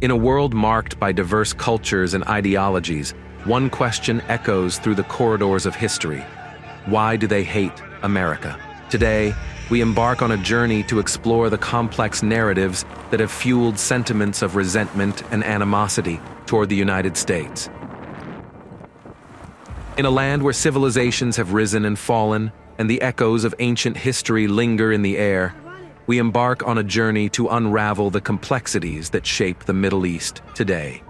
In a world marked by diverse cultures and ideologies, one question echoes through the corridors of history. Why do they hate America? Today, we embark on a journey to explore the complex narratives that have fueled sentiments of resentment and animosity toward the United States. In a land where civilizations have risen and fallen, and the echoes of ancient history linger in the air, we embark on a journey to unravel the complexities that shape the Middle East today.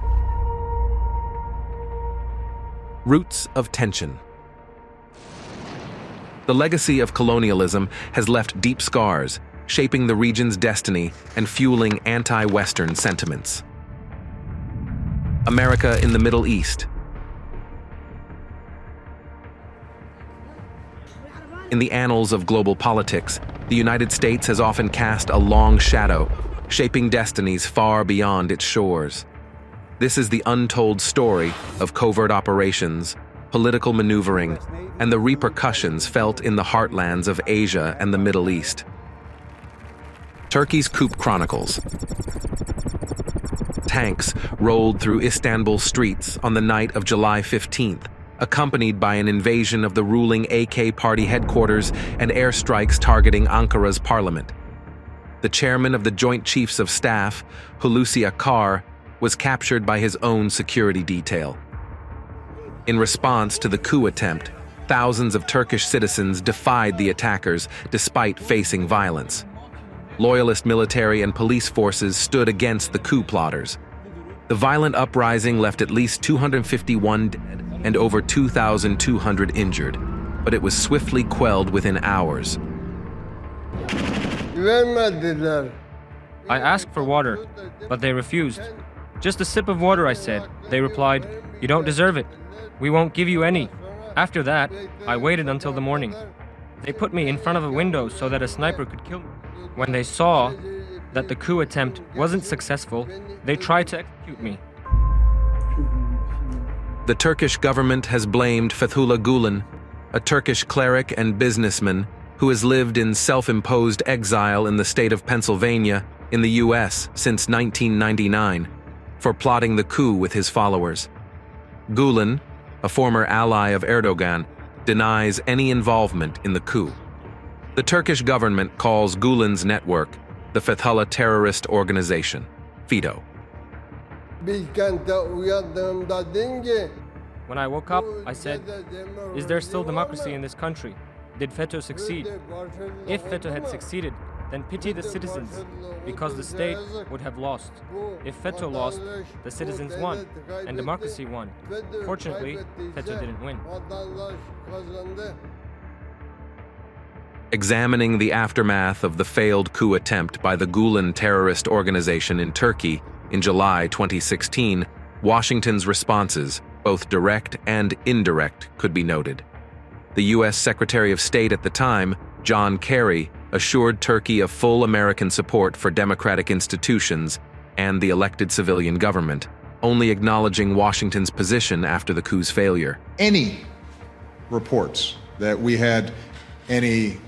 Roots of tension. The legacy of colonialism has left deep scars, shaping the region's destiny and fueling anti-Western sentiments. America in the Middle East. In the annals of global politics, the United States has often cast a long shadow, shaping destinies far beyond its shores. This is the untold story of covert operations, political maneuvering, and the repercussions felt in the heartlands of Asia and the Middle East. Turkey's coup chronicles. Tanks rolled through Istanbul streets on the night of July 15th, accompanied by an invasion of the ruling AK party headquarters and airstrikes targeting Ankara's parliament. The chairman of the Joint Chiefs of Staff, Hulusi Akar, was captured by his own security detail. In response to the coup attempt, thousands of Turkish citizens defied the attackers despite facing violence. Loyalist military and police forces stood against the coup plotters. The violent uprising left at least 251 dead and over 2,200 injured, but it was swiftly quelled within hours. I asked for water, but they refused. Just a sip of water, I said. They replied, "You don't deserve it. We won't give you any." After that, I waited until the morning. They put me in front of a window so that a sniper could kill me. When they saw that the coup attempt wasn't successful, they tried to execute me. The Turkish government has blamed Fethullah Gulen, a Turkish cleric and businessman who has lived in self-imposed exile in the state of Pennsylvania in the US since 1999, for plotting the coup with his followers. Gulen, a former ally of Erdogan, denies any involvement in the coup. The Turkish government calls Gulen's network the Fethullah Terrorist Organization, FETÖ. When I woke up, I said, "Is there still democracy in this country? Did FETÖ succeed? If FETÖ had succeeded, then pity the citizens, because the state would have lost. If FETÖ lost, the citizens won, and democracy won. Fortunately, FETÖ didn't win." Examining the aftermath of the failed coup attempt by the Gulen terrorist organization in Turkey in July 2016, Washington's responses, both direct and indirect, could be noted. The U.S. Secretary of State at the time, John Kerry, assured Turkey of full American support for democratic institutions and the elected civilian government, only acknowledging Washington's position after the coup's failure. Any reports that we had any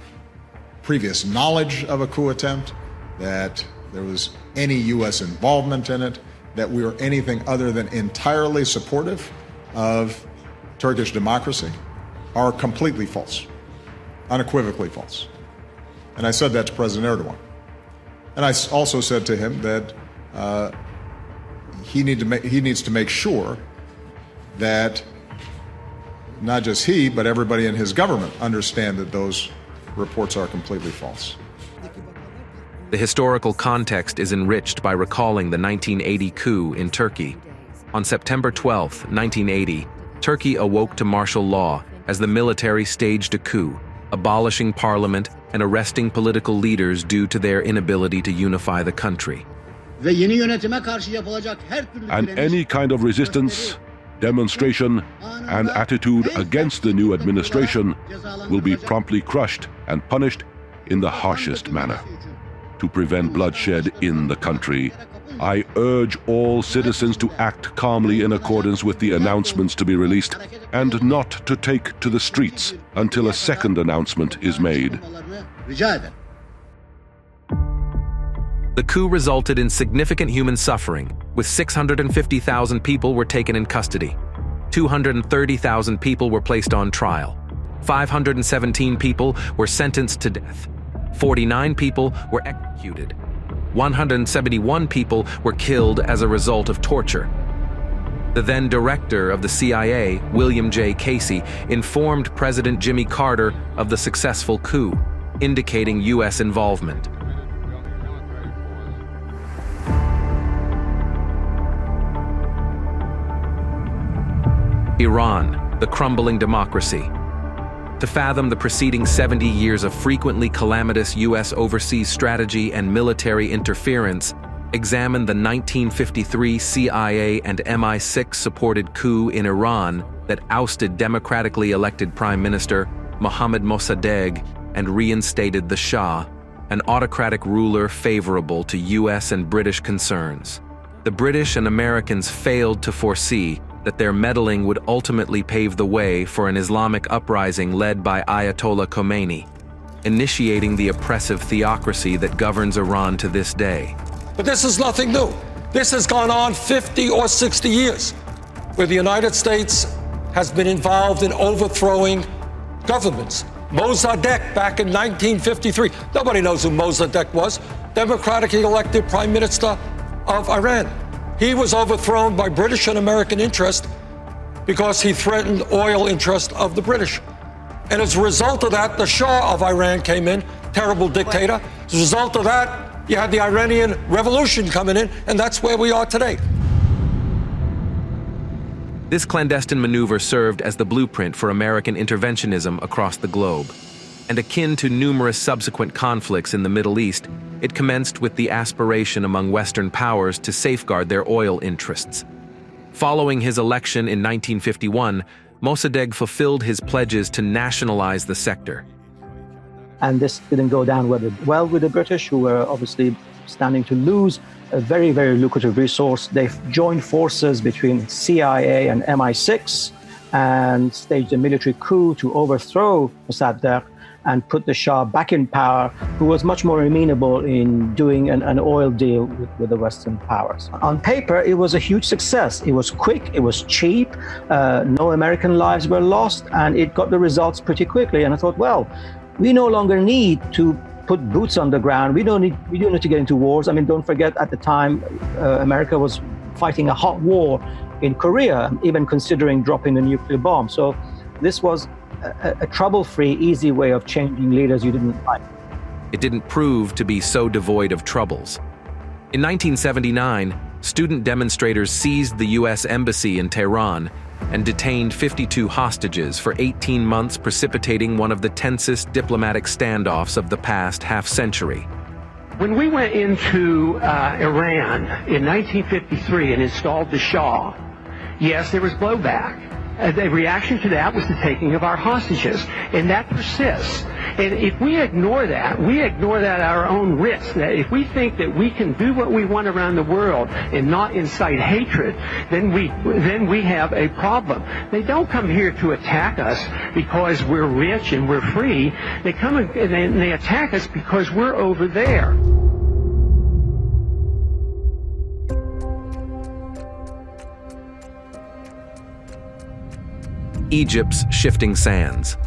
previous knowledge of a coup attempt, that there was any U.S. involvement in it, that we were anything other than entirely supportive of Turkish democracy, are completely false, unequivocally false. And I said that to President Erdogan. And I also said to him that he needs to make sure that not just he, but everybody in his government understand that those reports are completely false. The historical context is enriched by recalling the 1980 coup in Turkey. On September 12, 1980, Turkey awoke to martial law as the military staged a coup, abolishing parliament and arresting political leaders due to their inability to unify the country. And any kind of resistance, demonstration, and attitude against the new administration will be promptly crushed and punished in the harshest manner. To prevent bloodshed in the country, I urge all citizens to act calmly in accordance with the announcements to be released and not to take to the streets until a second announcement is made. The coup resulted in significant human suffering, with 650,000 people were taken in custody. 230,000 people were placed on trial. 517 people were sentenced to death. 49 people were executed. 171 people were killed as a result of torture. The then director of the CIA, William J. Casey, informed President Jimmy Carter of the successful coup, indicating U.S. involvement. Iran, the crumbling democracy. To fathom the preceding 70 years of frequently calamitous U.S. overseas strategy and military interference, examine the 1953 CIA and MI6-supported coup in Iran that ousted democratically elected Prime Minister Mohammad Mossadegh and reinstated the Shah, an autocratic ruler favorable to U.S. and British concerns. The British and Americans failed to foresee that their meddling would ultimately pave the way for an Islamic uprising led by Ayatollah Khomeini, initiating the oppressive theocracy that governs Iran to this day. But this is nothing new. This has gone on 50 or 60 years, where the United States has been involved in overthrowing governments. Mossadegh back in 1953. Nobody knows who Mossadegh was. Democratically elected Prime Minister of Iran. He was overthrown by British and American interest because he threatened oil interest of the British. And as a result of that, the Shah of Iran came in, terrible dictator. As a result of that, you had the Iranian Revolution coming in, and that's where we are today. This clandestine maneuver served as the blueprint for American interventionism across the globe. And akin to numerous subsequent conflicts in the Middle East, it commenced with the aspiration among Western powers to safeguard their oil interests. Following his election in 1951, Mossadegh fulfilled his pledges to nationalize the sector. And this didn't go down well with the British, who were obviously standing to lose a very, very lucrative resource. They joined forces between CIA and MI6 and staged a military coup to overthrow Mossadegh and put the Shah back in power, who was much more amenable in doing an oil deal with the Western powers. On paper, it was a huge success. It was quick, it was cheap, no American lives were lost, and it got the results pretty quickly. And I thought, well, we no longer need to put boots on the ground. We don't need to get into wars. I mean, don't forget, at the time, America was fighting a hot war in Korea, even considering dropping the nuclear bomb. So this was a trouble-free, easy way of changing leaders you didn't like. It didn't prove to be so devoid of troubles. In 1979, student demonstrators seized the U.S. Embassy in Tehran and detained 52 hostages for 18 months, precipitating one of the tensest diplomatic standoffs of the past half-century. When we went into Iran in 1953 and installed the Shah, yes, there was blowback. The reaction to that was the taking of our hostages, and that persists. And if we ignore that at our own risk. That if we think that we can do what we want around the world and not incite hatred, then we have a problem. They don't come here to attack us because we're rich and we're free. They come and they attack us because we're over there. Egypt's shifting sands.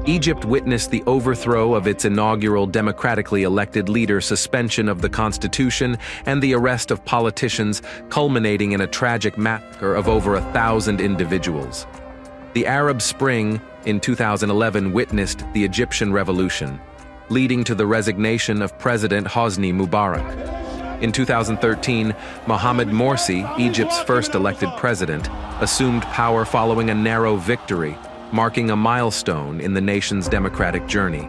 Egypt witnessed the overthrow of its inaugural democratically elected leader, suspension of the constitution, and the arrest of politicians, culminating in a tragic massacre of over 1,000 individuals. The Arab Spring in 2011 witnessed the Egyptian Revolution, leading to the resignation of President Hosni Mubarak. In 2013, Mohamed Morsi, Egypt's first elected president, assumed power following a narrow victory, marking a milestone in the nation's democratic journey.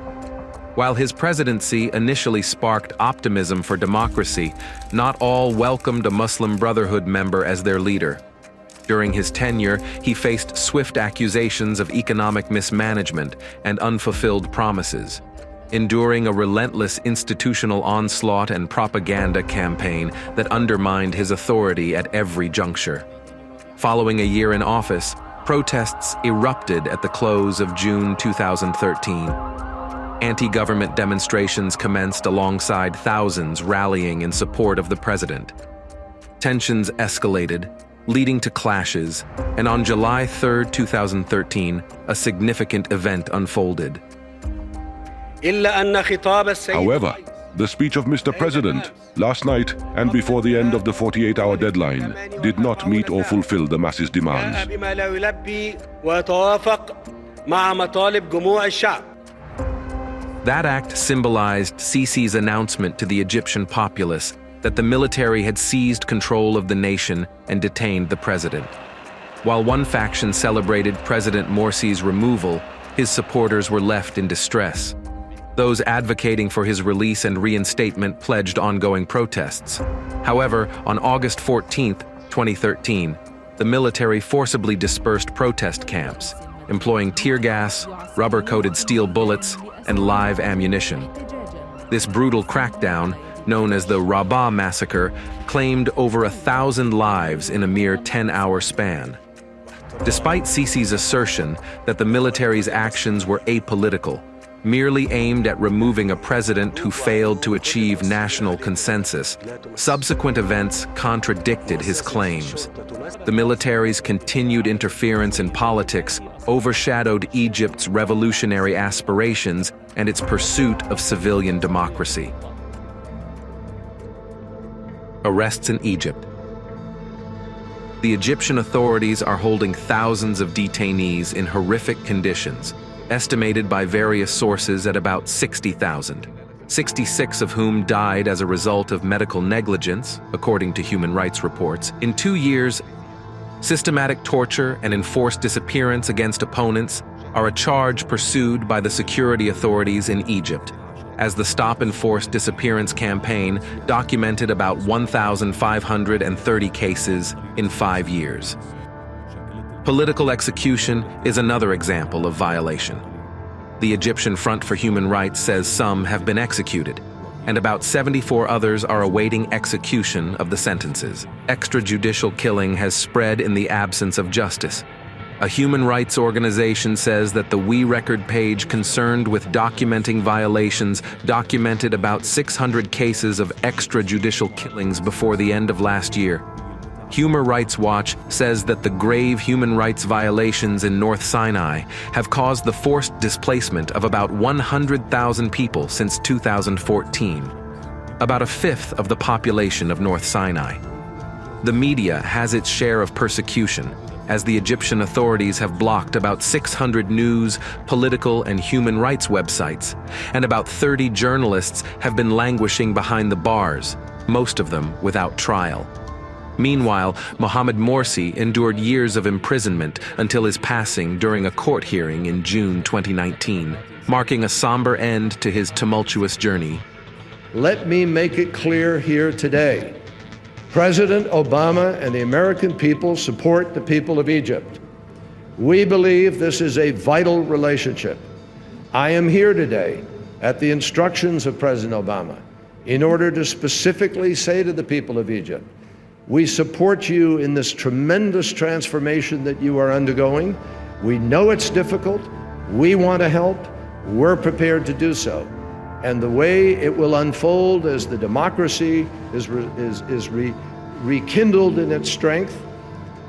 While his presidency initially sparked optimism for democracy, not all welcomed a Muslim Brotherhood member as their leader. During his tenure, he faced swift accusations of economic mismanagement and unfulfilled promises, enduring a relentless institutional onslaught and propaganda campaign that undermined his authority at every juncture. Following a year in office, protests erupted at the close of June 2013. Anti-government demonstrations commenced alongside thousands rallying in support of the president. Tensions escalated, leading to clashes, and on July 3, 2013, a significant event unfolded. However, the speech of Mr. President last night and before the end of the 48-hour deadline did not meet or fulfill the masses' demands. That act symbolized Sisi's announcement to the Egyptian populace that the military had seized control of the nation and detained the president. While one faction celebrated President Morsi's removal, his supporters were left in distress. Those advocating for his release and reinstatement pledged ongoing protests. However, on August 14, 2013, the military forcibly dispersed protest camps, employing tear gas, rubber-coated steel bullets, and live ammunition. This brutal crackdown, known as the Rabaa massacre, claimed over 1,000 lives in a mere 10-hour span. Despite Sisi's assertion that the military's actions were apolitical, merely aimed at removing a president who failed to achieve national consensus, subsequent events contradicted his claims. The military's continued interference in politics overshadowed Egypt's revolutionary aspirations and its pursuit of civilian democracy. Arrests in Egypt. The Egyptian authorities are holding thousands of detainees in horrific conditions, estimated by various sources at about 60,000, 66 of whom died as a result of medical negligence, according to human rights reports. In 2 years, systematic torture and enforced disappearance against opponents are a charge pursued by the security authorities in Egypt, as the Stop Enforced Disappearance campaign documented about 1,530 cases in 5 years. Political execution is another example of violation. The Egyptian Front for Human Rights says some have been executed, and about 74 others are awaiting execution of the sentences. Extrajudicial killing has spread in the absence of justice. A human rights organization says that the We Record page concerned with documenting violations documented about 600 cases of extrajudicial killings before the end of last year. Human Rights Watch says that the grave human rights violations in North Sinai have caused the forced displacement of about 100,000 people since 2014, about a fifth of the population of North Sinai. The media has its share of persecution, as the Egyptian authorities have blocked about 600 news, political, and human rights websites, and about 30 journalists have been languishing behind the bars, most of them without trial. Meanwhile, Mohamed Morsi endured years of imprisonment until his passing during a court hearing in June 2019, marking a somber end to his tumultuous journey. Let me make it clear here today. President Obama and the American people support the people of Egypt. We believe this is a vital relationship. I am here today at the instructions of President Obama in order to specifically say to the people of Egypt, we support you in this tremendous transformation that you are undergoing. We know it's difficult. We want to help. We're prepared to do so. And the way it will unfold as the democracy is rekindled in its strength,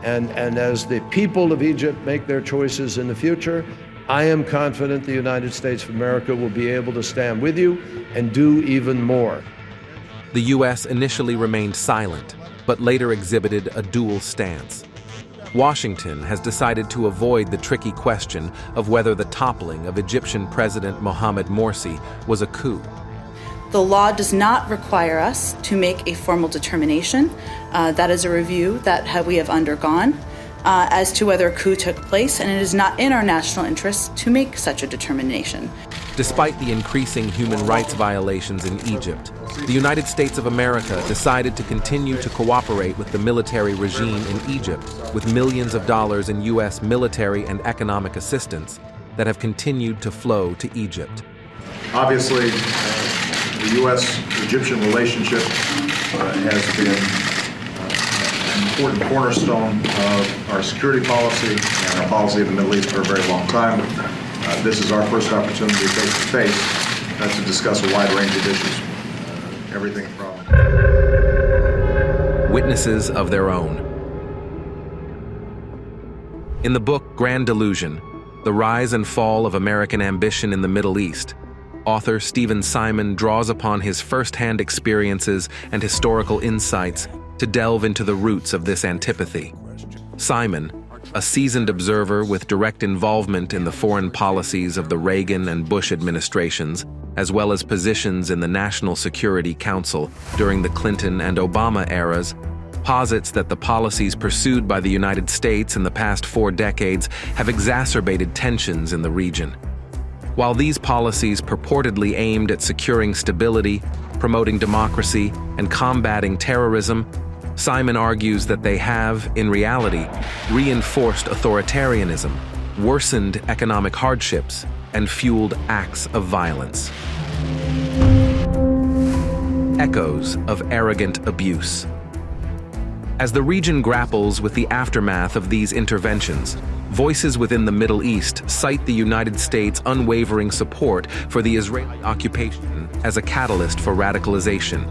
and as the people of Egypt make their choices in the future, I am confident the United States of America will be able to stand with you and do even more. The U.S. initially remained silent, but later exhibited a dual stance. Washington has decided to avoid the tricky question of whether the toppling of Egyptian President Mohamed Morsi was a coup. The law does not require us to make a formal determination. That is a review that we have undergone as to whether a coup took place, and it is not in our national interest to make such a determination. Despite the increasing human rights violations in Egypt, the United States of America decided to continue to cooperate with the military regime in Egypt with millions of dollars in U.S. military and economic assistance that have continued to flow to Egypt. Obviously, the U.S.-Egyptian relationship has been an important cornerstone of our security policy and our policy in the Middle East for a very long time. This is our first opportunity face-to-face to discuss a wide range of issues. Everything from witnesses of their own. In the book Grand Delusion, The Rise and Fall of American Ambition in the Middle East, author Stephen Simon draws upon his first-hand experiences and historical insights to delve into the roots of this antipathy. Simon, a seasoned observer with direct involvement in the foreign policies of the Reagan and Bush administrations, as well as positions in the National Security Council during the Clinton and Obama eras, posits that the policies pursued by the United States in the past 4 decades have exacerbated tensions in the region. While these policies purportedly aimed at securing stability, promoting democracy, and combating terrorism, Simon argues that they have, in reality, reinforced authoritarianism, worsened economic hardships, and fueled acts of violence. Echoes of arrogant abuse. As the region grapples with the aftermath of these interventions, voices within the Middle East cite the United States' unwavering support for the Israeli occupation as a catalyst for radicalization.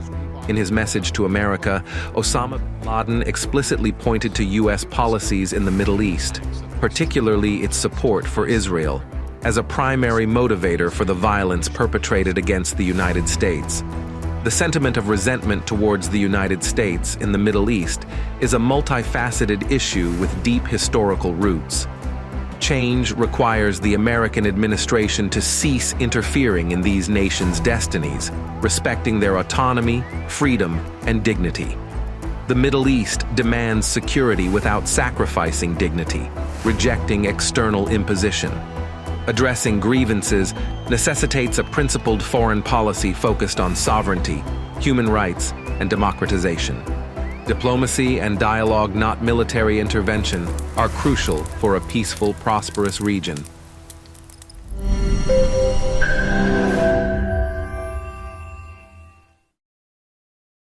In his message to America, Osama bin Laden explicitly pointed to U.S. policies in the Middle East, particularly its support for Israel, as a primary motivator for the violence perpetrated against the United States. The sentiment of resentment towards the United States in the Middle East is a multifaceted issue with deep historical roots. Change requires the American administration to cease interfering in these nations' destinies, respecting their autonomy, freedom, and dignity. The Middle East demands security without sacrificing dignity, rejecting external imposition. Addressing grievances necessitates a principled foreign policy focused on sovereignty, human rights, and democratization. Diplomacy and dialogue, not military intervention, are crucial for a peaceful, prosperous region.